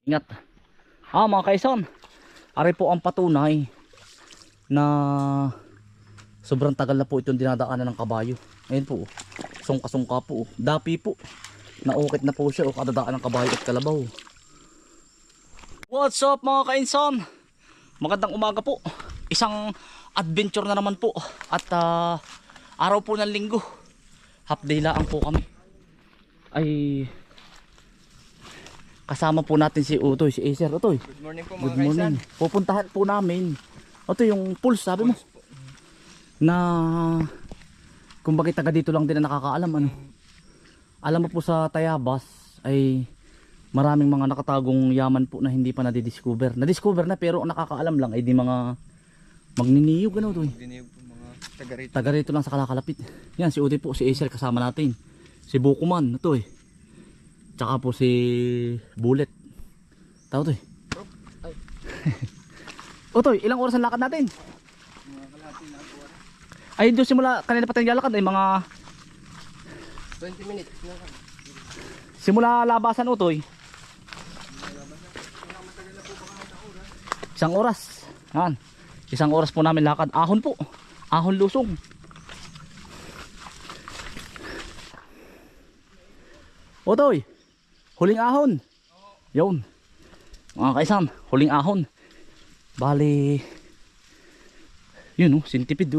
Ingat. Mga kaisan, ari po ang patunay na sobrang tagal na po itong dinadaanan ng kabayo. Ayun po, sungka-sungka po. Dapi po, naukit na po siya o kadadaan ng kabayo at kalabaw. What's up mga kainsan? Magandang umaga po. Isang adventure na naman po. At araw po ng linggo, half day lang po kami. Ay kasama po natin si Utoy, si Acer. Utoy, Good morning po mga good morning. kaisan. Pupuntahan po namin. Ito yung pulse, sabi mo. Na kung bakit taga dito lang din na nakakaalam ano. Alam mo po sa Tayabas ay maraming mga nakatagong yaman po na hindi pa nadidiscover. Na-discover na pero ang nakakaalam lang ay di mga magniniyog ano Utoy. Diniyog po mga taga rito. Taga rito lang sa kalakalapit. Yan si Utoy po, si Acer kasama natin. Si Bukuman, Utoy. Tsaka po si Bullet. Tao to eh. Utoy, ilang oras ang lakad natin? Mga kalahati na po. Ay doon simula, kanina pa tayong lalakad ay mga 20 minutes. simula labasan Utoy. Isang oras. Yan. Isang oras po namin lakad. Ahon po. Ahon lusong. Utoy, huling ahon. Yun. Mga kaisan, huling ahon. Bali, yun sintipid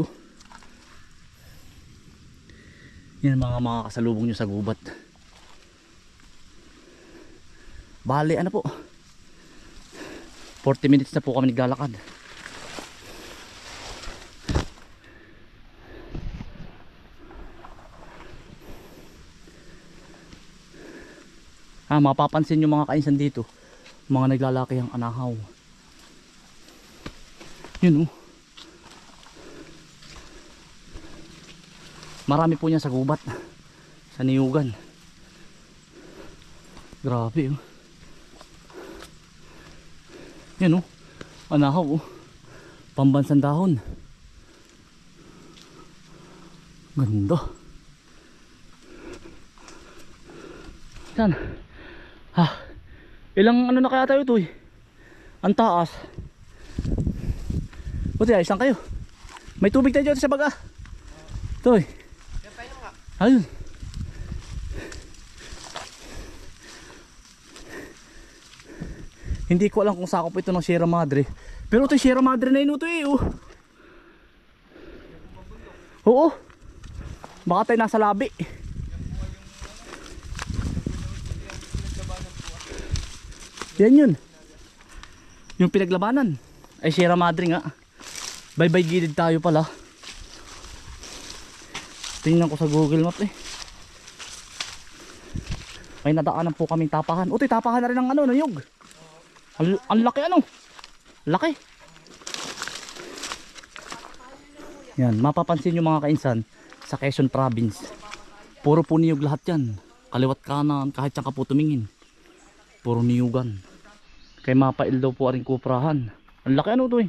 Yan mga kasalubong nyo sa gubat. Bali, ano po, 40 minutes na po kami naglalakad. Mapapansin nyo mga kainsan dito, mga naglalaki ang anahaw. Yun marami po niya sa gubat, sa niyugan. Grabe Yan anahaw pambansang dahon. Ganda. Yan. Ilang ano na kaya tayo ito ang taas. Buti saan kayo? May tubig tayo dito sa baga. Ito ayun. Hindi ko alam kung sakop ito ng Sierra Madre. Pero ito Sierra Madre na yun ito Oo. Baka tayo nasa labi. Yan yun. Yung pinaglabanan ay Sierra Madre nga. Bye-bye gilid tayo pala. Tingnan ko sa Google Map May nadaanan po kaming tapahan. Utoy, tapahan na rin ng niyog. Ang laki laki. Yan, mapapansin nyo mga kainsan sa Quezon Province. Puro po niyog lahat yan. Kaliwat kanan, kahit saan ka po tumingin. Puro niyugan. Kay mapail daw po aring kuprahan. Ang laki to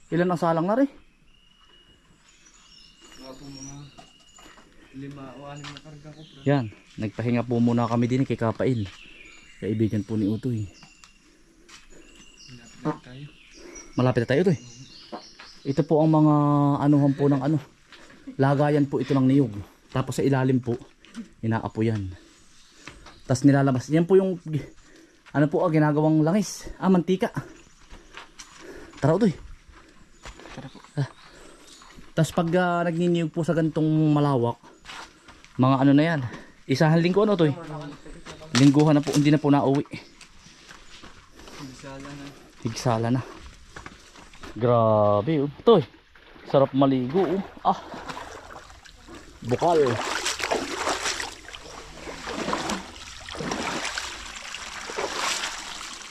Ilan ang salang na rin? Mga po mga 5 o 6 na karga kupra. Yan, nagpahinga po muna kami din kay Kapail. Kaibigan po ni Utoy. Malapit tayo. Malapit na tayo Utoy. Ito po ang mga anuhan po ng lagayan po ito ng niyog. Tapos sa ilalim po, inaapo yan. Tapos nilalabas. Yan po yung ginagawang langis. Mantika. Tara Utoy. Tara po. Tapos pag nagniniyog po sa gantong malawak, mga na yan. Isahan linggo Utoy. Lingguhan na po, hindi na po nauwi. Higsala na. Grabe Utoy. Sarap maligo Bukal.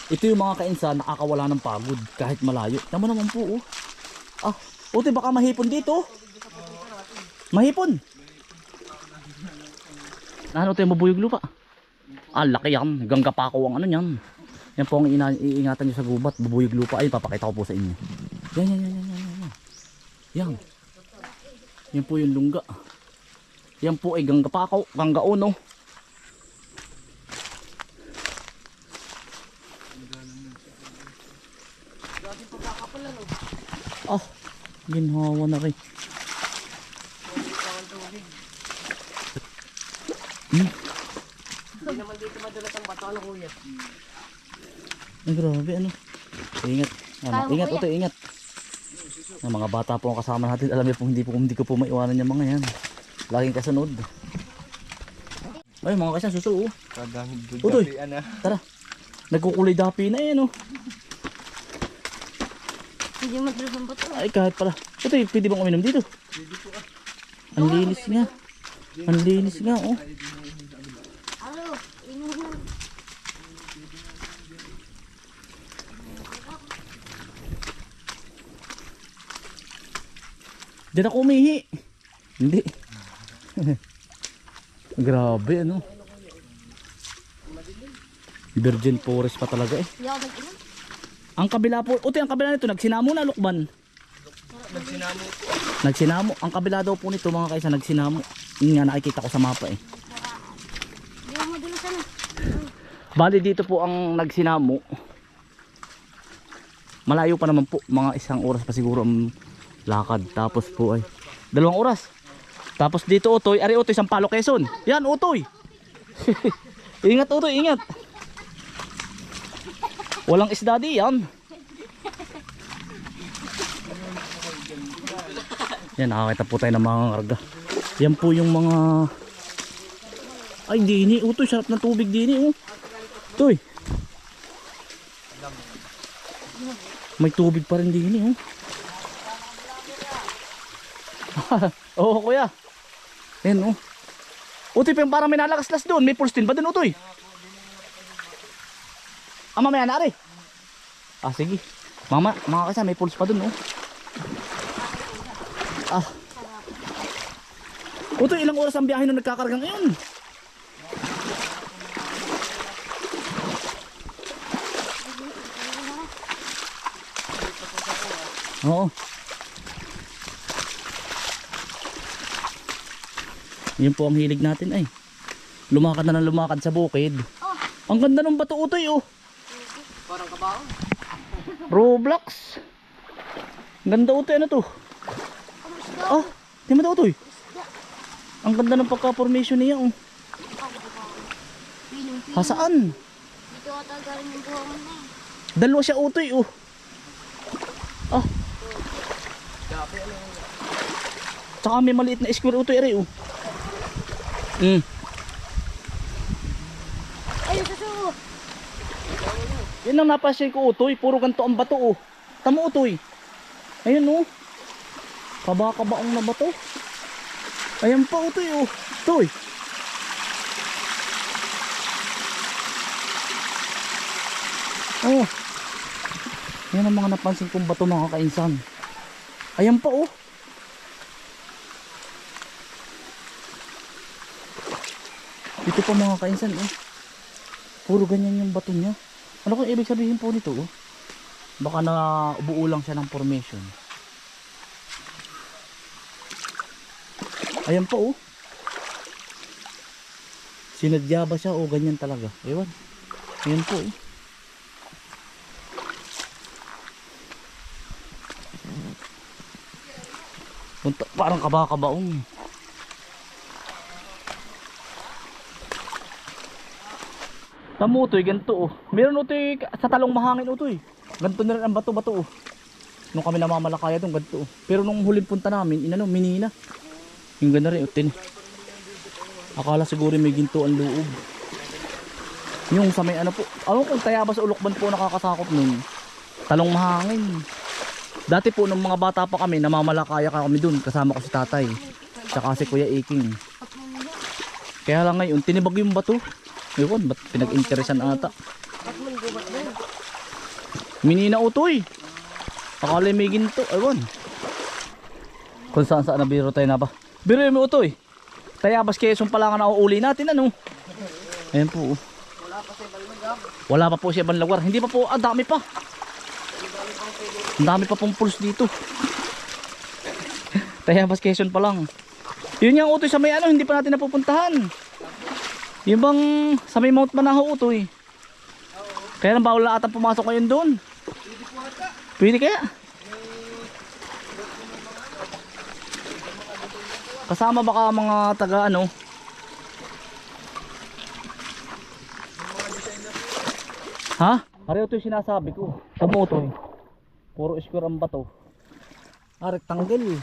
Ito yung mga kainsan nakakawala ng pagod kahit malayo. Tama naman po Utoy, baka mahipon dito. Mahipon. Utoy, mabuyog lupa. Laki yan. Hanggang kapako ang yan. Yan po ang iingatan nyo sa gubat. Bubuyog lupa. Ay, papakita ko po sa inyo. Yan. Yan po yung lungga. Yan po ay ganggapakaw, ganggauno. Ah, ginhawa na rin. Hindi naman dito madalas ang bato, ano kuya? Ay, grabe ano. Ingat. Ano, ingat ito, ingat. Ang mga bata po ang kasama natin. Alam niyo po, hindi ko po maiwanan yung mga yan. Laging kasunod. Ay, mga kaisan, suso. Oh. Kadaming Utoy. dugapian na. Tara. Nagkukulay dapi na yan, oh. Hindi madalas ang bato. Ay, kahit pala. Ito, pwede bang uminom dito? Pwede po ah. Ang linis nga. Ang linis nga, oh. Alo, inuman. Diyan ako umihi. Hindi. Grabe, ano. Virgin forest pa talaga eh. Hindi ako nag-inom. Ang kabila po, uti ang kabila nito, nagsinamo na lukban. Nagsinamo po. Nagsinamo. Ang kabila daw po nito mga kaisa, nagsinamo. Yun nga nakikita ko sa mapa eh. Hindi ako madalas ano. Bali dito po ang nagsinamo. Malayo pa naman po, mga 1 oras pa siguro ang lakad. Tapos po ay 2 oras. Tapos dito Utoy, ari Utoy, Sampaloc, Quezon. Yan Utoy. Ingat Utoy, ingat. Walang isda diyan. Yan, nakakita po tayo ng mga karga. Yan po yung mga... Ay, dini. Utoy, sarap ng tubig dini. Oh. Utoy. May tubig pa rin dini. Oh. Oo, kuya. Yan, oh. Utoy, parang may nalakas-las doon. May pulse din ba doon, Utoy? Ah, mamaya na rin. Ah, sige. Mama, mga kasi may pulse pa doon, oh. Ah. Utoy, ilang oras ang biyahe nung nagkakarga ngayon? Oo. Yun po ang hilig natin ay. Lumakad na ng lumakad sa bukid. Ang ganda ng bato Utoy oh. Parang kabaho. Roblox. Ganda Utoy, ano to? Ah, di mo daw Utoy. Ang ganda ng pagka-formation niya oh. Pinong-pinong. Hasaan? Dito ata galing yung buhangan na eh. Dalawa siya Utoy oh. Ah. Tsaka may maliit na square Utoy rin oh. Ayun, suso. Yan ang napasya ko Utoy. Puro ganito ang bato oh. Tamo Utoy. Ayun oh. Kaba-kabaong na bato. Ayan pa Utoy oh. Utoy. Oh. Yan ang mga napansin kong bato mga kainsan. Ayan pa oh. Ito pa mga kainsan oh. Puro ganyan yung bato niya. Ano kung ibig sabihin po nito oh? Baka na buo lang siya ng formation. Ayan pa oh. Sinadya ba siya o ganyan talaga? Ewan. Ayan po eh. Parang kaba-kabaong. Tamo Utoy, ganito oh. Meron Utoy sa talong mahangin Utoy. Ganito na rin ang bato-bato oh. Nung kami namamalakaya doon ganito oh. Pero nung huling punta namin, minina. Yung ganda rin Utoy. Akala siguro may ginto ang loob. Yung sa may ano po. Ano kung Tayabas Ulokban po nakakatakot nun. Talong mahangin. Dati po nung mga bata pa kami, namamalakaya kami doon. Kasama ko si tatay. Tsaka si Kuya Iking. Kaya lang ngayon, tinibag yung bato. Ewan, ba't pinag-interesan ata? Minina Utoy. Akala may ginto. Ewan. Kung saan saan nabiro tayo na ba? Biro yung Utoy. Tayabas Quezon pala nga nauuli natin ano. Ayan po. Wala pa po siya ibang lugar. Hindi pa po, dami pa. Ang dami pa pong pulse dito. Tayabas Quezon pa lang. Yun yung Utoy sa may ano, hindi pa natin napupuntahan. Yung bang sa may Mount Manahaw Utoy. Kaya nang bawal na atang pumasok ngayon doon. Pwede kaya? Kasama baka mga taga ano? Ha? Pareho ito yung sinasabi ko. Sa moto eh. Puro square ang bato. Ah, rectangle.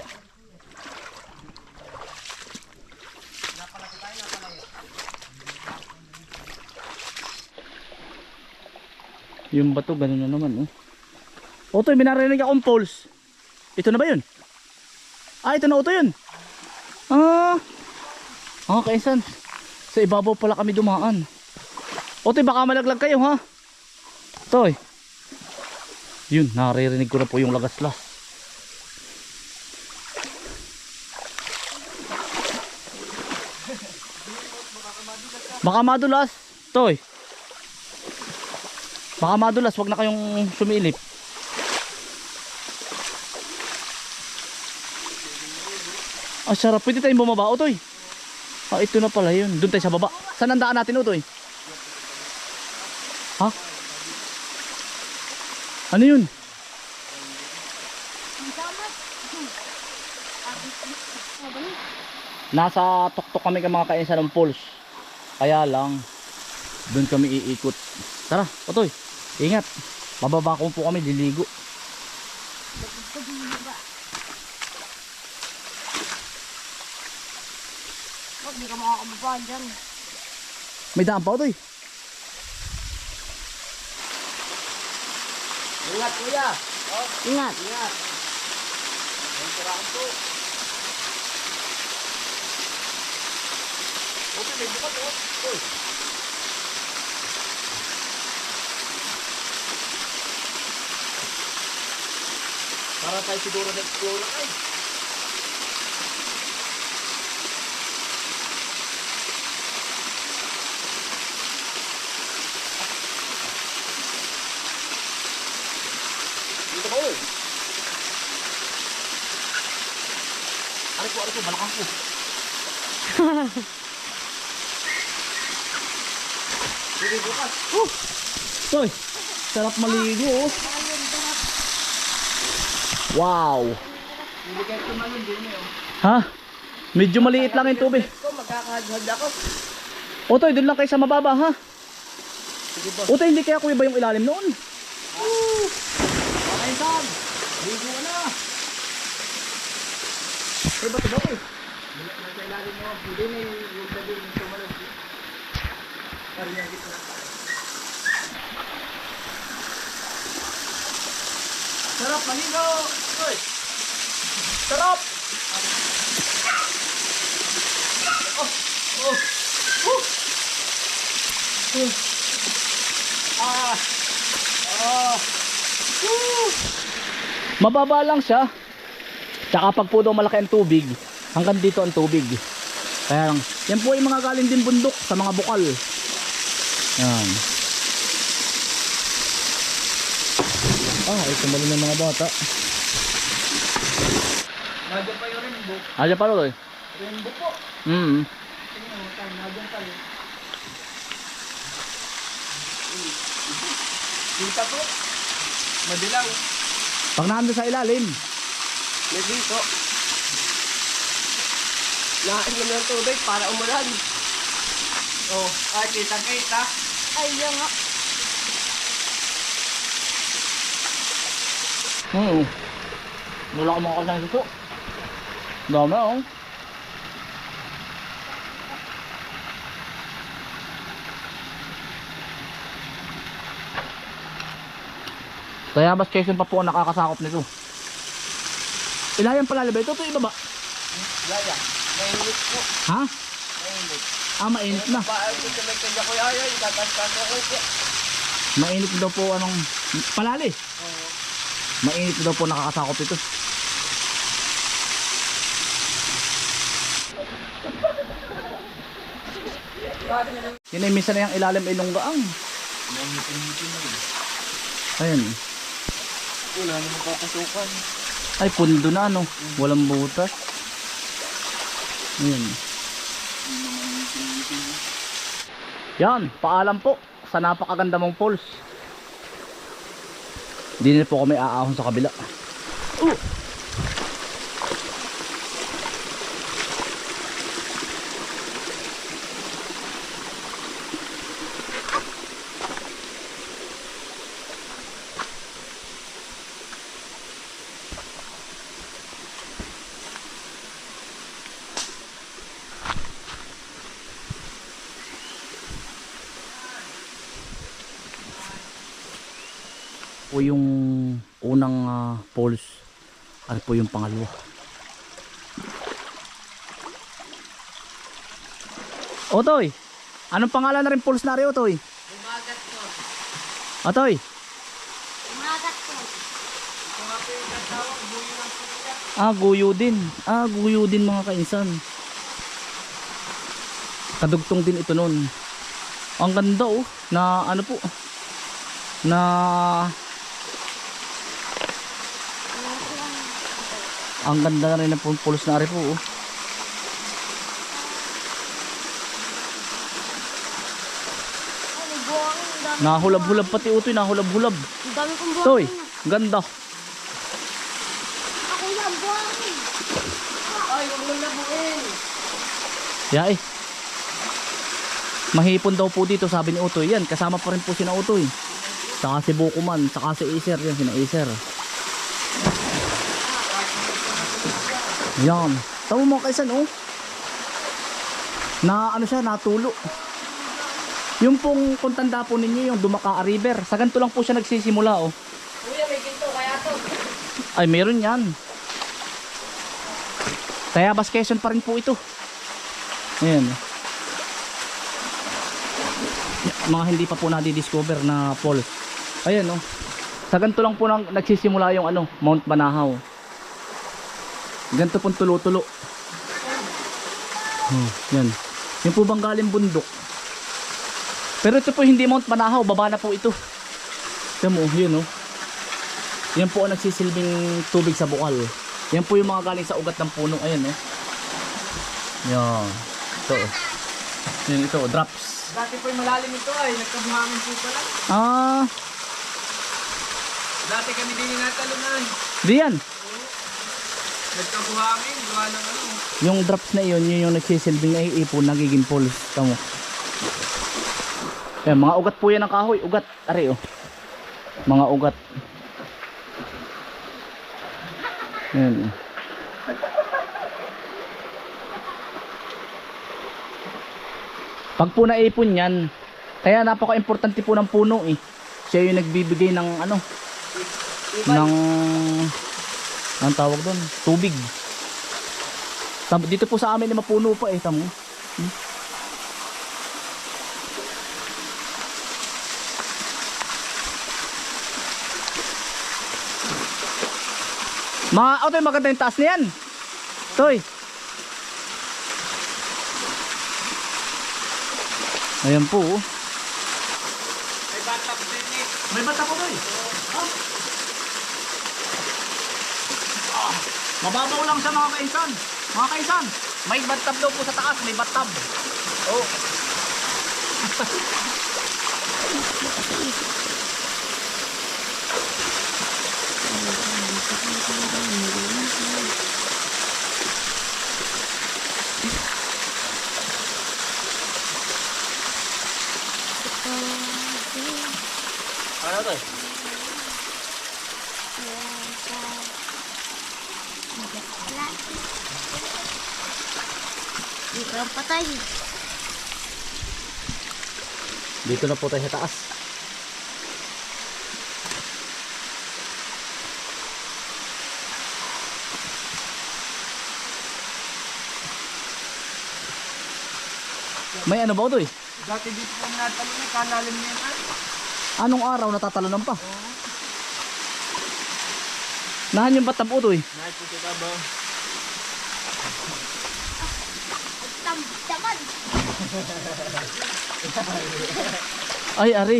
Yung bato, ganun na naman. Oh. Otoy, binarinig akong poles. Ito na ba yun? Ah, ito na Otoy yun. Ah, kaisan. Sa ibabaw pala kami dumaan. Otoy, baka malaglag kayo ha. Toy. Yun, naririnig ko na po yung lagaslas. Baka madulas. Toy. Baka madulas, wag na kayong sumilip. Ah, sarap. Pwede tayong bumaba, Otoy. Ah, ito na pala yun. Doon tayo sa baba. Saan ang daan natin, Otoy? Ha? Ano yun? Ang damat. Nasa tuktok kami mga kainsan ng falls. Kaya lang, doon kami iikot. Tara, Otoy. Ingat. Mababa ko po kami, diligo. Huwag, di ka makakababa dyan. May daan pa, Otoy. Ingat kuya. Ingat. Ingat. Ang tirahan po. Okay, may bukat oh. Uy. Para tayo siguro na-explore ay. Dito ba uy? Ari ko, balakang ko. Sige, bukas. Otoy, sarap maligo, oh. Wow. Hindi kayo tumalon din eh. Ha? Medyo maliit lang yung tubig. Ko, magkakahad ako. Otoy, doon lang kayo sa mababa, ha? Sige ba? Otoy, hindi kaya kumiba yung ilalim noon. Okay, Sam. Ligo na. Eh, ba't ba eh? Nasa ilalim mo. Hindi na yung sabi yung tumalon. Parang gitna. Sarap, maligo! Uy! Sarap! Oh! Oh! Ah! Ah! Mababa lang siya. Tsaka pag po daw malaki ang tubig, hanggang dito ang tubig. Kaya lang, yan po yung mga galing din bundok sa mga bukal. Yan. Ah, ito mali ng mga bata. Nandiyan pa yung rainbow. Aja pa rin. Rainbow po. Tingnan mo tayo, nandiyan pa rin. Kita po. Madilaw. Pag nando sa ilalim. May dito. Nainom ng tubig para umulan. Oh, ay kita. Ay, yan nga. Wala ko mga kasang dito. Dami, oh. Tayabas Quezon pa po ang nakakasakop nito. Ilayan pala ba ito? Ito ibaba. Laya. Mainit po. Ha? Mainit. Ah, mainit na. Paano ko may kanya ko ay tatas-tas ako po. Mainit daw po anong palali. Mainit daw po nakakasakop ito. Yun ay minsan na yung ilalim ilong gaang. Ayan. Wala naman kakasukan. Ay, pundo na ano. Walang butas. Ayan. Yan, paalam po sa napakaganda mong falls. Hindi na po kami aahon sa kabila. Po yung unang falls. Ano po yung pangalawa? Otoy, anong pangalan na rin falls na rin, Otoy? Bumagat po. Otoy, Umagat po. Ito nga po yung tatawag, buyo ng puya. guyo din. Guyo din mga kainsan. Kadugtong din ito nun. Ang ganda oh, na ano po, na ang ganda na rin ng falls na rin po oh. Ay, may buhangin. Ang dami. Nahulab-hulab pati Utoy, nahulab-hulab. Ang dami kong buhangin. Toy, ganda. Ako yan, buhangin. Ay, huwag mong labuin. Yeah, eh. Mahipon daw po dito sabi ni Utoy. Yan, kasama pa rin po si na Utoy. Saka si Bukuman, saka si Acer. Yan, si na Acer. Yan. Tama mo mga kaisan, oh. Na ano siya, natulo. Yung pong kung tanda po ninyo, yung Dumaca River. Sa ganito lang po siya nagsisimula, oh. Kuya, may ginto, kaya to. Ay, meron yan. Tayabas Quezon pa rin po ito. Ayan. Mga hindi pa po nadi-discover na falls. Ayan, oh. Sa ganito lang po nang nagsisimula yung ano, Mount Banahaw. Ganito pong tulo-tulo. Yan. Yung po bang galing bundok. Pero ito po hindi Mount Banahaw, baba na po ito. Ito mo, yun oh. Yan po ang nagsisilbing tubig sa bukal. Yan po yung mga galing sa ugat ng puno. Ayan oh. Yan. Ito oh. Yan ito, drops. Dati po yung malalim ito ay, nagkabuhangin po pala. Dati kami din natalunan. Di yan. Nagkabuhangin, gawa ng ano. Yung drops na yun, yun yung nagsisilbing ay ipon, nagiging falls. Tamo. Yan, mga ugat po yan ng kahoy. Ugat, ari oh. Mga ugat. Yan. Pag po naipon yan, kaya napaka-importante po ng puno eh. Siya yung nagbibigay ng ano, ng ang tawag doon, tubig. Dito po sa amin ay mapuno pa eh, tamo. Toy, maganda yung taas na yan. Toy. Ayan po. Oh. May batap din eh. May bata po Toy. Mababaw lang siya mga kainsan. Mga kainsan, may bathtub daw po sa taas, may bathtub. Oh. Ano to? Dito lang patay. Dito na po tayo sa taas. May ano ba ito eh? Dati dito po natalunan, kalalim niya yan. Anong araw natatalonan pa? Nahan yung batang ito eh. Nahit po sa tabaw. Tamad. Ay, ari.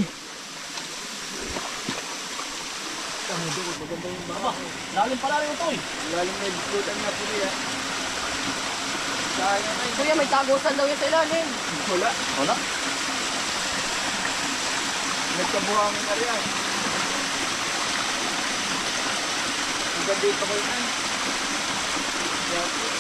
Lalim pala rin ito eh. Lalim na diskutan na po niya. Sayang ay. Kuya, may tagusan daw yan sa ilalim. Wala. Wala. Nagkabuhangin na rin. dito ko yan. Yan.